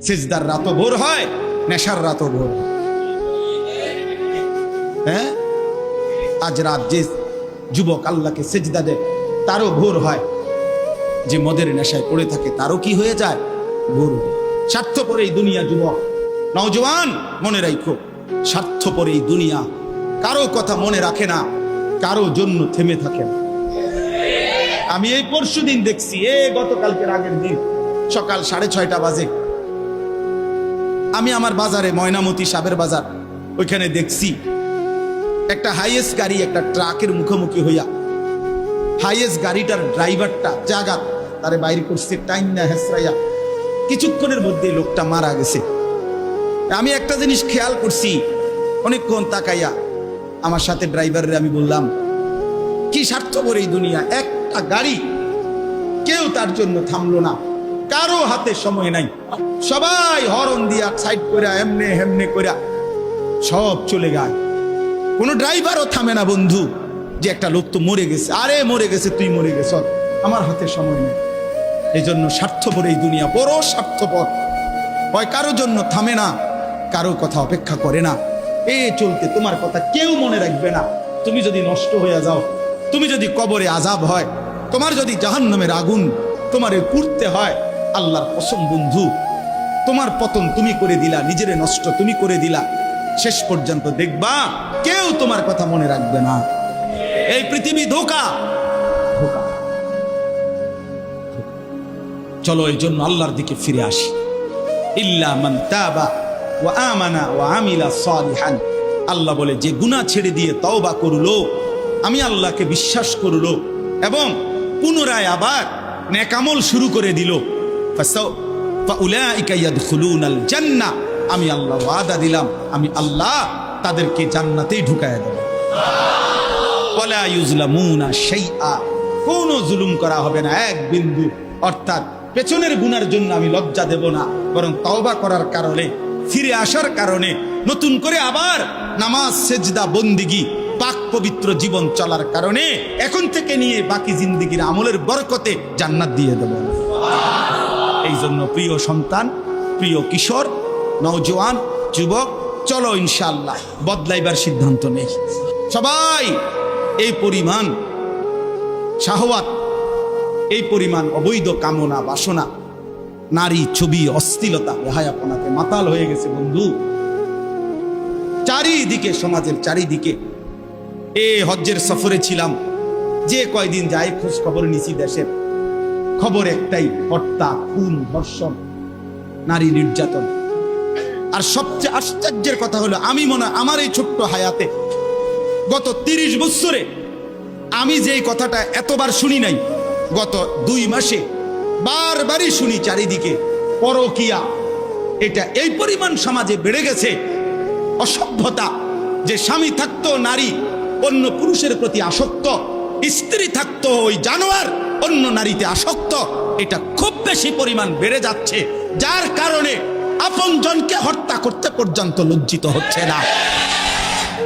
সিজদার রাতও ভোর হয়, নেশার রাতও ভোর হয়। হ্যাঁ, আজ রাত যে যুবক আল্লাহকে সিজদা দেয় তারও ভোর হয়, যে মদের নেশায় পড়ে থাকে তারও কি হয়ে যায়, ভোর হয়। স্বার্থপর এই দুনিয়া যুবক, নওজওয়ান মনে রাখো, স্বার্থপর এই দুনিয়া, কারো কথা মনে রাখে না, কারো জন্য থেমে থাকে না। আমি এই পরশুদিন দেখছি, গতকালকের আগের দিন সকাল 6:30 বাজে আমি আমার বাজারে, ময়নামতি সাবের বাজার, ওইখানে দেখছি একটা হাইয়েস্ট গাড়ি একটা ট্রাকের মুখোমুখি হইয়া, হাইয়েস্ট গাড়িটার ড্রাইভারটা জাগাত তারে বাইরে করছে টাইম না হেসরাইয়া, কিছুক্ষণের মধ্যে লোকটা মারা গেছে। আমি একটা জিনিস খেয়াল করছি, অনেকক্ষণ তাকাইয়া আমার সাথে ড্রাইভারের আমি বললাম, কি স্বার্থপর এই দুনিয়া, একটা গাড়ি কেউ তার জন্য থামলো না, কারো হাতে সময় নাই, সবাই হরন দিয়া সাইড করে এমনে হেমনে করে সব চলে যায়, কোনো ড্রাইভারও থামে না বন্ধু, যে একটা লোক তো মরে গেছে, আরে মরে গেছে, তুই মরে গেছ, আমার হাতে সময় নেই। এই জন্য স্বার্থপর এই দুনিয়া, বড় স্বার্থপর, হয় কারো জন্য থামে না, কারো কথা অপেক্ষা করে না। চলতে তোমার কথা কেউ মনে রাখবে না। তুমি যদি নষ্ট হয়ে যাও, তুমি যদি কবরে আযাব হয়, তোমার যদি জাহান্নামের আগুন তোমারে পুড়তে হয়, আল্লাহর কসম বন্ধু, তোমার পতন তুমি করে দিলা, নিজেরে নষ্ট তুমি করে দিলা, শেষ পর্যন্ত দেখবা কেউ তোমার কথা মনে রাখবে না। এই পৃথিবী ধোঁকা, ধোঁকা। চলো এই জন্য আল্লাহর দিকে ফিরে আসি। ইল্লা মান তাবা ওয়া আমানা ওয়া আমিলা সালিহান, আল্লাহ বলে যে গুনাহ ছেড়ে দিয়ে তওবা করলো, আমি আল্লাহকে বিশ্বাস করলো এবং পুনরায় আবার নেক আমল শুরু করে দিল, ফাউলাইকা ইয়াদখুলুনাল জান্নাহ, আমি আল্লাহ ওয়াদা দিলাম, আমি আল্লাহ তাদেরকে জান্নাতেই ঢুকায়া দেব। ওয়ালা ইউজলামুনা শাইআ, কোনো জুলুম করা হবে না এক বিন্দু। অর্থাৎ পেছনের গুনার জন্য আমি লজ্জা দেব না, বরং তওবা করার কারণে, ফিরে আসার কারণে, নতুন করে আবার নামাজ সেজদা বন্দিগি পাক পবিত্র জীবন চলার কারণে এখন থেকে নিয়ে বাকি জিন্দেগির আমলের বরকতে জান্নাত দিয়ে দেব। এই জন্য প্রিয় সন্তান, প্রিয় কিশোর, নওজওয়ান, যুবক, চলো ইনশাআল্লাহ বদলাইবার সিদ্ধান্ত নেই। সবাই এই পরিমাণ শাহওয়াত, এই পরিমাণ অবৈধ কামনা বাসনা, নারী ছবি, অশ্লীলতা, বেহায়াপনাতে মাতাল হয়ে গেছে বন্ধু। চারিদিকে, সমাজের চারিদিকে। হজ্জের সফরে ছিলাম, যে কয়দিন যাই খোঁজ খবর নিছি, দেশের খবর একটাই, হত্যা, খুন, ধর্ষণ, নারী নির্যাতন। আর সবচেয়ে আশ্চর্যের কথা হলো, আমি মনে হয় আমার এই ছোট্ট হায়াতে গত 30 বছরে আমি যে কথাটা এতবার শুনি নাই, গত 2 মাসে বারবারই শুনি চারিদিকে পরকিয়া। এটা এই পরিমাণ সমাজে বেড়ে গেছে, অসভ্যতা, যে স্বামী থাকতো নারী অন্য পুরুষের প্রতি আসক্ত, স্ত্রী থাকতো ওই জানোয়ার অন্য নারীতে আসক্ত। এটা খুব বেশি পরিমাণ বেড়ে যাচ্ছে, যার কারণে আপনজনকে হত্যা করতে পর্যন্ত লজ্জিত হচ্ছে না।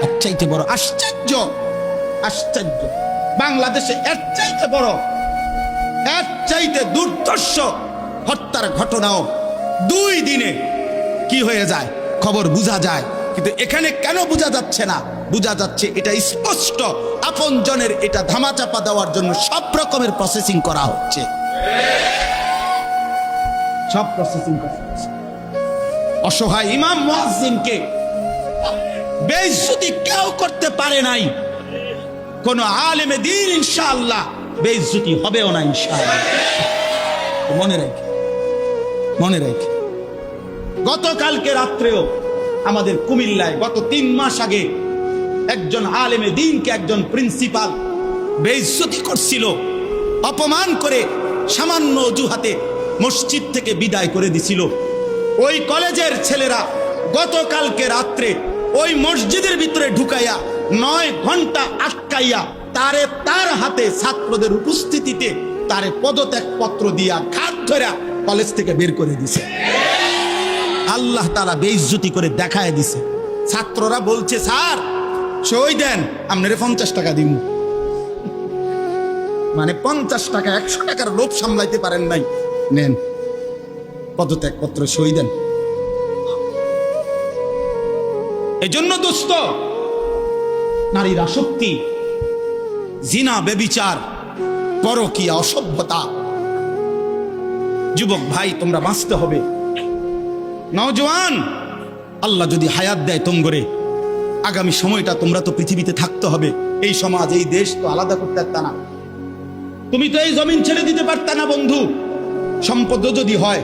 এর চাইতে বড় আশ্চর্য, আশ্চর্য বাংলাদেশে এর চাইতে বড়, এর চাইতে দুর্ধর্ষ হত্যার ঘটনাও 2 দিনে কি হয়ে যায় খবর বোঝা যায়। কিন্তু এখানে কেন বোঝা যাচ্ছে না? বোঝা যাচ্ছে এটা স্পষ্ট, আপনজনের এটা ধামাচাপা দেওয়ার জন্য সব রকমের প্রসেসিং করা হচ্ছে, সব প্রসেসিং করা হচ্ছে। অসহায় ইমাম মুয়াজ্জিনকে বেইজ্জতি কেউ করতে পারে নাই, কোন আলেমে দ্বীন ইনশাআল্লাহ বেইজ্জতি হবেও না ইনশাআল্লাহ। মনে রাখে, মনে রাখে। গতকালকে রাত্রেও আমাদের কুমিল্লায় গত 3 মাস আগে একজন আলেমে দ্বীনকে একজন প্রিন্সিপাল বেইজ্জতি করছিল, অপমান করে সামান্য অজুহাতে মসজিদ থেকে বিদায় করে দিছিল। ওই কলেজের ছেলেরা গতকালকে রাত্রে ওই মসজিদের ভিতরে ঢুকাইয়া 9 ঘন্টা আটকাইয়া তার হাতে ছাত্রদের উপস্থিতিতে তারে পদত্যাগ পত্র দিয়া ঘাট ধরে কলেজ থেকে বের করে দিছে। আল্লাহ তাআলা বেইজ্জতি করে দেখায় দিছে। ছাত্ররা বলছে, স্যার সই দেন, আপনারে 50 টাকা দিব। মানে 50 টাকা, 100 টাকার লোভ সামলাইতে পারেন নাই, নেন। পদত্যাগপত্র সই দেন। এই জন্য দোস্ত, নারীর আসক্তি, জিনা, বেবিচার, পরকীয়া, অসভ্যতা, যুবক ভাই তোমরা বাঁচতে হবে। নওজোয়ান, আল্লাহ যদি হায়াত দেয় তোমগরে, আগামী সময়টা তোমরা তো পৃথিবীতে থাকতে হবে। এই সমাজ, এই দেশ তো আলাদা করতে পারতা না, তুমি তো এই জমিন ছেড়ে দিতে পারতা না বন্ধু। সম্পদ যদি হয়,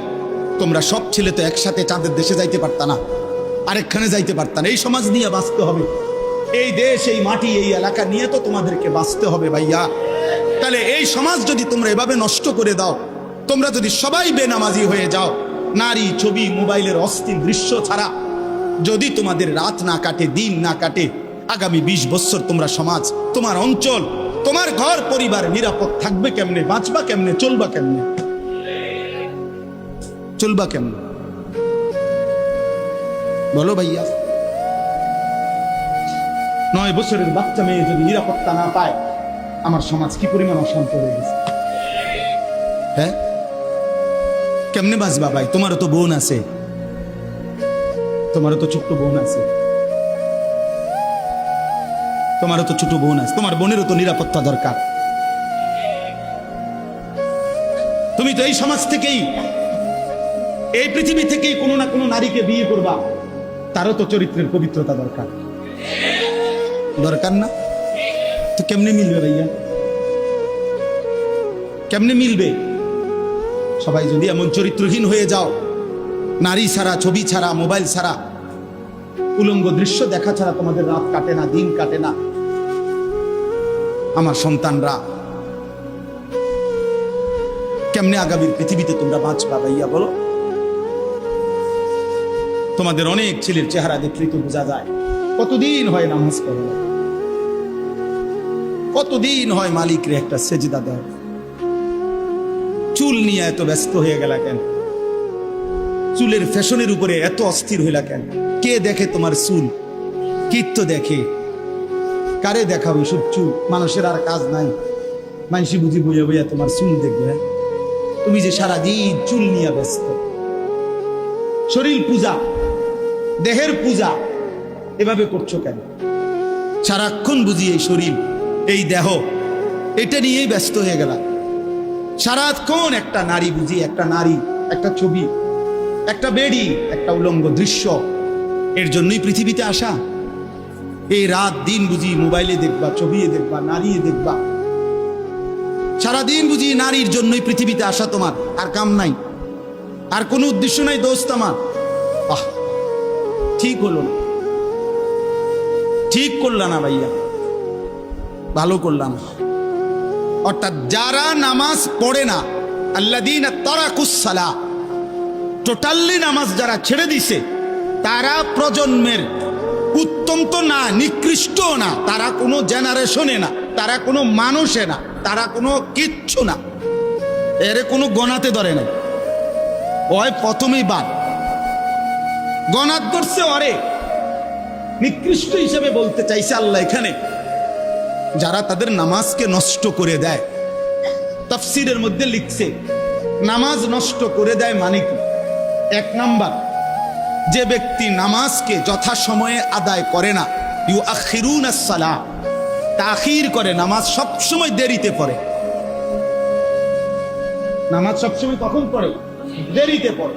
তোমরা সব ছেলে তো একসাথে চাঁদের দেশে যাইতে পারতা না, আরেকখানে যাইতে পারতা না। এই সমাজ নিয়ে বাঁচতে হবে, এই দেশ, এই মাটি, এই এলাকা নিয়ে তো তোমাদেরকে বাঁচতে হবে ভাইয়া। তাহলে এই সমাজ যদি তোমরা এভাবে নষ্ট করে দাও, তোমরা যদি সবাই বেনামাজি হয়ে যাও, নারী, ছবি, মোবাইলের অস্থির দৃশ্য ছাড়া যদি তোমাদের রাত না কাটে, দিন না কাটে, আগামী 20 বছর তোমরা সমাজ, তোমার অঞ্চল, তোমার ঘর পরিবার নিরাপদ থাকবে কেমনে? বাঁচবা কেমনে? চলবা কেমনে? চলবা কেমনে বলো ভাইয়া? 9 বছরের বাচ্চা মেয়ে যদি নিরাপত্তা না পায়, আমার সমাজ কি পরিমাণ অশান্ত হয়ে গেছে। হ্যাঁ, কেমনে বাঁচবা ভাই? তোমারও তো বোন আছে, তোমারও তো ছোট্ট বোন আছে, তোমারও তো ছোট বোন আছে, তোমার বোনেরও তো নিরাপত্তা দরকার। তুমি তো এই সমাজ থেকেই, এই পৃথিবী থেকেই কোনো না কোনো নারীকে বিয়ে করবা, তারও তো চরিত্রের পবিত্রতা দরকার, দরকার না? তো কেমনে মিলবে ভাইয়া? কেমনে মিলবে? সবাই যদি এমন চরিত্রহীন হয়ে যাও, নারী ছাড়া, ছবি ছাড়া, মোবাইল ছাড়া, উলঙ্গ দৃশ্য দেখা ছাড়া তোমাদের রাত কাটে না, দিন কাটে না, আমার সন্তানরা কেমনে আগামীর পৃথিবীতে তোমরা বাঁচবা ভাইয়া বলো? তোমাদের অনেক ছেলের চেহারা দেখলে তো বোঝা যায় কতদিন হয় নামাজ পড়ে, কতদিন হয় মালিকরে একটা সেজদা দেয়। চুল নিয়ে এত ব্যস্ত হয়ে গেল কেন? চুলের ফ্যাশনের উপরে এত অস্থির হইলা কেন? কে দেখে তোমার চুল? কীর্ত দেখে? কারে দেখাবো সব চুল? মানুষের আর কাজ নাই, মানুষ বুঝি বইয়া বইয়া তোমার চুল দেখবে। তুমি যে সারাদিন চুল নিয়ে ব্যস্ত, শরীর পূজা, দেহের পূজা এভাবে করছো কেন? সারাক্ষণ বুঝি এই শরীর, এই দেহ, এটা নিয়েই ব্যস্ত হয়ে গেল। সারাক্ষণ একটা নারী বুঝি, একটা নারী, একটা ছবি, একটা বেড়ি, একটা উলঙ্গ দৃশ্য, এর জন্যই পৃথিবীতে আসা। এই রাত দিন বুঝি মোবাইলে দেখবা, ছবি দেখবা, নারী দেখবা, সারাদিন বুঝি নারীর জন্যই পৃথিবীতে আসা। তোমার আর কাম নাই, আর কোনো উদ্দেশ্য নাই দোস্ত আমার। ঠিক হলো না, ঠিক করলা না ভাইয়া, ভালো করলাম। অর্থাৎ যারা নামাজ পড়ে না, আল্লাযীনা তারাকুস সালাহ, টোটালি নামাজ যারা ছেড়ে দিছে, তারা প্রজন্মের উত্তম তো না, নিকৃষ্ট না, তারা কোনো জেনারেশনে না, তারা কোনো মানুষে না, তারা কোনো কিচ্ছু না, এর কোনো গণাতে ধরে না। ওই প্রথমেই বাদ গণাত করছে, ওরে নিকৃষ্ট হিসেবে বলতে চাইছে আল্লাহ এখানে। যারা তাদের নামাজকে নষ্ট করে দেয়, তাফসীরের মধ্যে লিখছে নামাজ নষ্ট করে দেয় মানে কি? 1 নাম্বার, যে ব্যক্তি নামাজকে যথাসময়ে আদায় করে না, ইউআখিরুনাস সালাহ, তাখির করে, নামাজ সবসময় দেরিতে পড়ে। নামাজ সবসময় কখন পড়ে? দেরিতে পড়ে।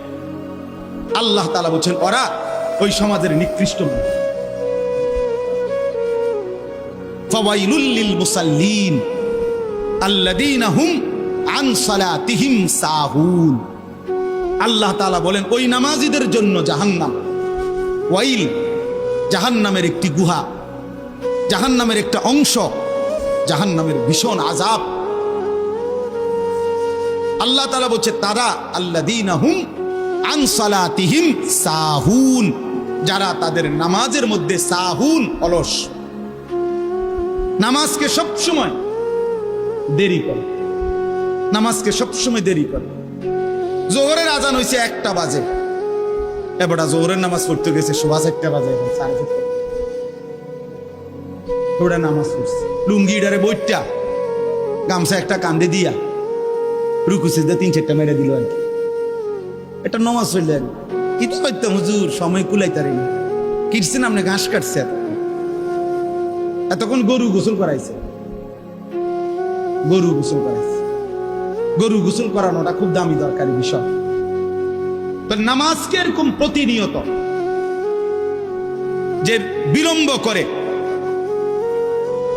আল্লাহ তাআলা বলেন ওরা ওই সমাজের নিকৃষ্ট মানুষ। ফাওয়াইলুল লিল মুসাল্লিন আল্লাযীনা হুম আন সালাতিহিম সাহুন। আল্লাহ তাআলা বলেন ওই নামাজীদের জন্য জাহান্নাম। ওয়াইল, জাহান্নামের একটি গুহা, জাহান্নামের একটা অংশ, জাহান্নামের ভীষণ আযাব। আল্লাহ তাআলা বলছে তারা আল্লাযীনা হুম আন সালাতিহিম সাহুন, যারা তাদের নামাজের মধ্যে সাহুন, অলস, নামাজকে সবসময় দেরি করে, নামাজকে সবসময় দেরি করে। জোহরের আজান হয়েছে 1টা বাজে, এবারটা জোহরের নামাজ পড়তে গেছে 4:30 বাজে, 4:30 ওরা নামাজ পড়ছে লুঙ্গিটারে বইটা, গামছা একটা কান্দে দিয়া, রুকু সিজদা 3-4টা মেরে দিল আর কি। এটা নমাজ হইলেন কি তো করতাম হুজুর, সময় কুলাইতারি না। কিরছেন আপনি, ঘাস কাটছে, এতক্ষণ গরু গোসল করাইছে, গরু গোসল করাইছে। গরু গোসল করানোটা খুব দামি দরকারি বিষয়। তো নামাজকে এরকম প্রতিনিয়ত যে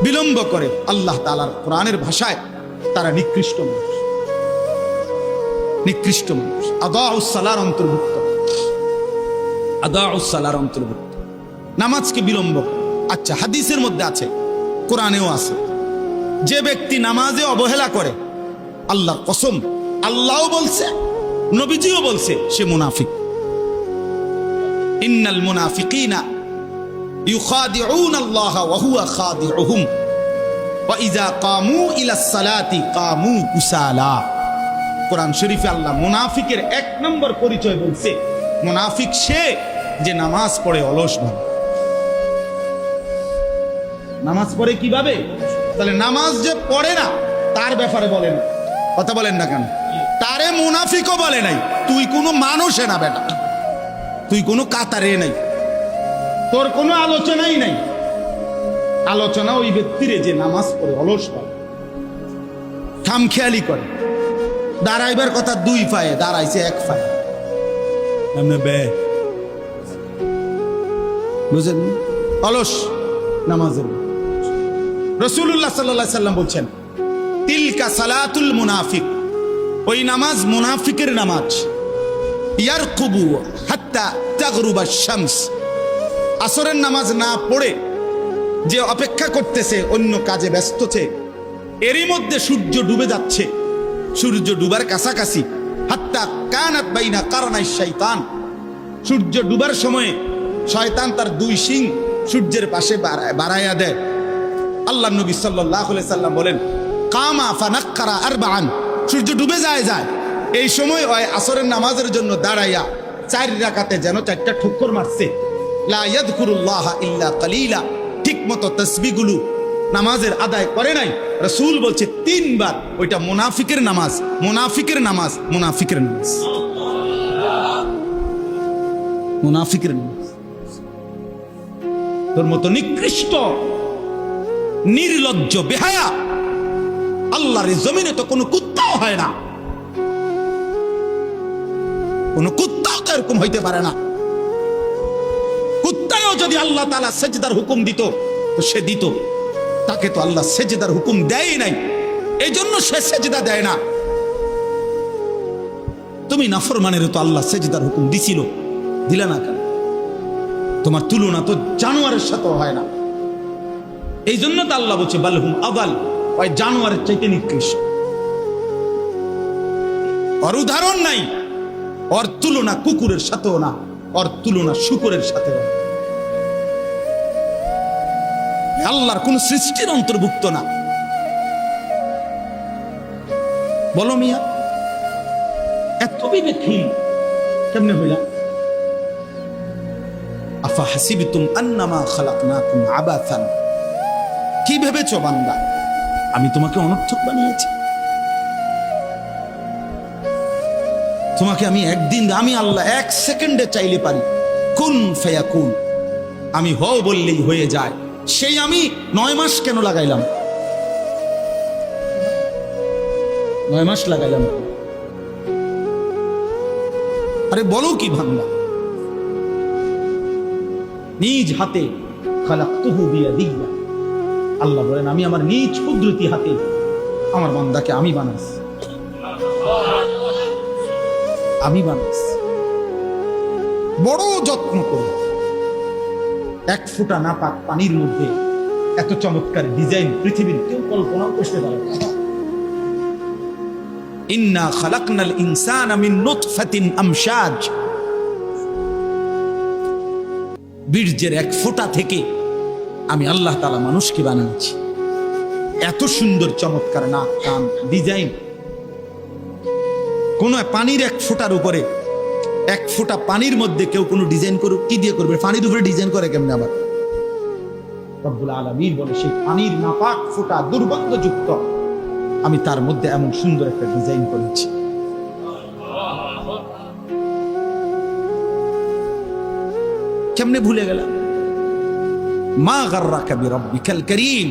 বিলম্ব করে আল্লাহ তাআলার কোরআনের ভাষায় তারা নিকৃষ্ট মানুষ, নিকৃষ্ট মানুষ। আদাউস সালার অন্তর্ভুক্ত, আদাউস সালার অন্তর্ভুক্ত নামাজকে বিলম্ব। আচ্ছা, হাদিসের মধ্যে আছে, কোরআনেও আছে, যে ব্যক্তি নামাজে অবহেলা করে, আল্লাহর কসম, আল্লাহও বলছে, নবীজিও বলছে, সে মুনাফিক। ইন্নাল মুনাফিকিনা ইউখাদিউনা আল্লাহ ওয়া হুয়া খাদিউহুম ওয়া ইযা কামু ইলাস সালাতি কামু কুসালা। কোরআন শরীফে আল্লাহ মুনাফিকের এক নম্বর পরিচয় বলছে, মুনাফিক সে যে নামাজ পড়ে অলস ভাবে। নামাজ পড়ে কিভাবে? তাহলে নামাজ যে পড়ে না তার ব্যাপারে বলেন, কথা বলেন না কেন? তারে মুনাফিকও বলে নাই। তুই কোনো মানুষে না বেটা, তুই কোনো কাতারে নাই, তোর কোনো আলোচনাই নাই। আলোচনা ওই ব্যক্তিরে যে নামাজ পড়ে অলস ভাবে, খামখেয়ালি করে। দাঁড়াইবার কথা দুই পায়ে, দাঁড়াইছে এক পায়ে, বুঝেন? অলস নামাজের। রাসূলুল্লাহ সাল্লাল্লাহু আলাইহি সাল্লাম বলছেন, তিলকা সালাতুল মুনাফিক, ওই নামাজ মুনাফিকের নামাজ। ইয়ারকুবু হাত্তা তাগরুবা শামস, আসরের নামাজ না পড়ে যে অপেক্ষা করতেছে, অন্য কাজে ব্যস্ত আছে, এরই মধ্যে সূর্য ডুবে যাচ্ছে, সূর্য ডুবার কাছাকাছি। হাত্তা কানাত বাইনা কারনাই শাইতান, সূর্য ডুবার সময়ে শয়তান তার দুই শিং সূর্যের পাশে বাড়াইয়া দেয়। আল্লাহ নবী সাল্লাল্লাহু আলাইহি সাল্লাম বলেন, কামা ফানাক্কারা আরবাআন, সূর্য ডুবে যায়, এই সময় ওই আসরের নামাজের জন্য দাঁড়াইয়া 4 রাকাতে যেন 4টা ঠুক্কর মারছে। লা ইয়াযকুরুল্লাহ ইল্লা কালিলা, ঠিক মতো তাসবিহগুলো নামাজের আদায় করে নাই। রাসূল বলছে 3 বার, ওইটা মুনাফিকের নামাজ, মুনাফিকের নামাজ, মুনাফিকের নামাজ, মুনাফিকের নামাজ। তোর মতো নিকৃষ্ট, নির্লজ্জ, বেহায়া আল্লাহর জমিনে তো কোনো কুত্তাও হয় না, কোনো কুত্তাও তো এরকম হইতে পারে না। কুত্তাও যদি আল্লাহ তাআলা সেজদার হুকুম দিত তো সে দিত, তাকে তো আল্লাহ সেজদার হুকুম দেয় নাই, এই জন্য সে সেজদা দেয় না। তুমি নাফরমানের তো আল্লাহ সেজদার হুকুম দিছিল, দিলা না কেন? তোমার তুলনা তো জানোয়ারের সাথে হয় না, এই জন্য তো আল্লাহ বলছে বালহুম আদাল, ওই জানোয়ারের চাইতে নিকৃষ্ট। ওর উদাহরণ নাই, ওর তুলনা কুকুরের সাথেও না, ওর তুলনা শুকরের সাথেও না। আল্লাহর কোন সৃষ্টির অন্তর্ভুক্ত না। বলো মিয়া, এত বিবেকহীন কেমনে হইলা? আফা হাসিবতুম আন্নামা খালাকনাকুম আবাসান, কি ভেবেছো বান্দা আমি তোমাকে অনর্থক বানিয়েছি? তোমাকে আমি একদিন, আমি আল্লাহ 1 সেকেন্ডে চাইলে পারি, কুন ফায়াকুন, আমি হও বললেই হয়ে যায়। সেই আমি 9 মাস কেন লাগাইলাম? 9 মাস লাগাইলাম। আরে বলো কি বান্দা, নিজ হাতে খালাকতুহু বিয়াদিয়া, আল্লাহ বলেন আমি আমার নিজ কুদরতি হাতে আমার বান্দাকে আমি বানাইছি, আমি বানাইছি বড় যত্ন করে। 1 ফোঁটা নাপাক পানির মধ্যে এত চমৎকার ডিজাইন পৃথিবীর কেউ কল্পনাও করতে পারে না। ইন্না খালাকনাল ইনসানা মিন নুতফাতিন আমশাজ, বীর্যের 1 ফোঁটা থেকে আমি আল্লাহ তাআলা মানুষকে বানাচ্ছি। এত সুন্দর চমৎকার নাক, কান, ডিজাইন। কোন পানির 1 ফোঁটার উপরে, 1 ফোঁটা পানির মধ্যে কেউ কোনো ডিজাইন করুক, কি দিয়ে করবে? পানির উপরে ডিজাইন করে কেমনে? আবার রব্বুল আলামিন বলে সেই পানির নাপাক ফোঁটা দুর্গন্ধযুক্ত, আমি তার মধ্যে এমন সুন্দর একটা ডিজাইন করেছি। কেমনে ভুলে গেলাম? মা গাররাকা বিরাব্বিকাল কারীম,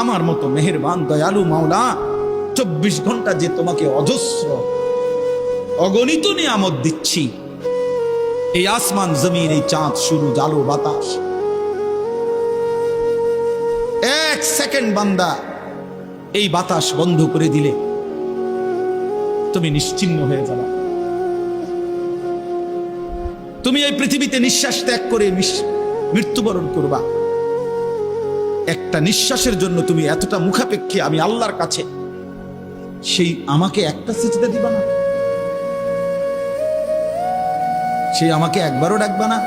আমার মতো মেহেরবান দয়ালু মাওলা 24 ঘন্টা যে তোমাকে অজস্র অগণিত নিয়ামত দিচ্ছি, এই আসমান জমিন, এই চাঁদ সূরজ আলো বাতাস, এক সেকেন্ড বান্দা এই বাতাস বন্ধ করে দিলে তুমি নিশ্চিহ্ন হয়ে যাবে। তুমি এই পৃথিবীতে নিঃশ্বাস ত্যাগ করে মৃত্যুবরণ করবা। একটা নিঃশ্বাসের জন্য তুমি এতটা মুখাপেক্ষী আমি আল্লাহর কাছে, সেই আমাকে একটা সিজদা দিবা না? সেই আমাকে একবারও ডাকবা না?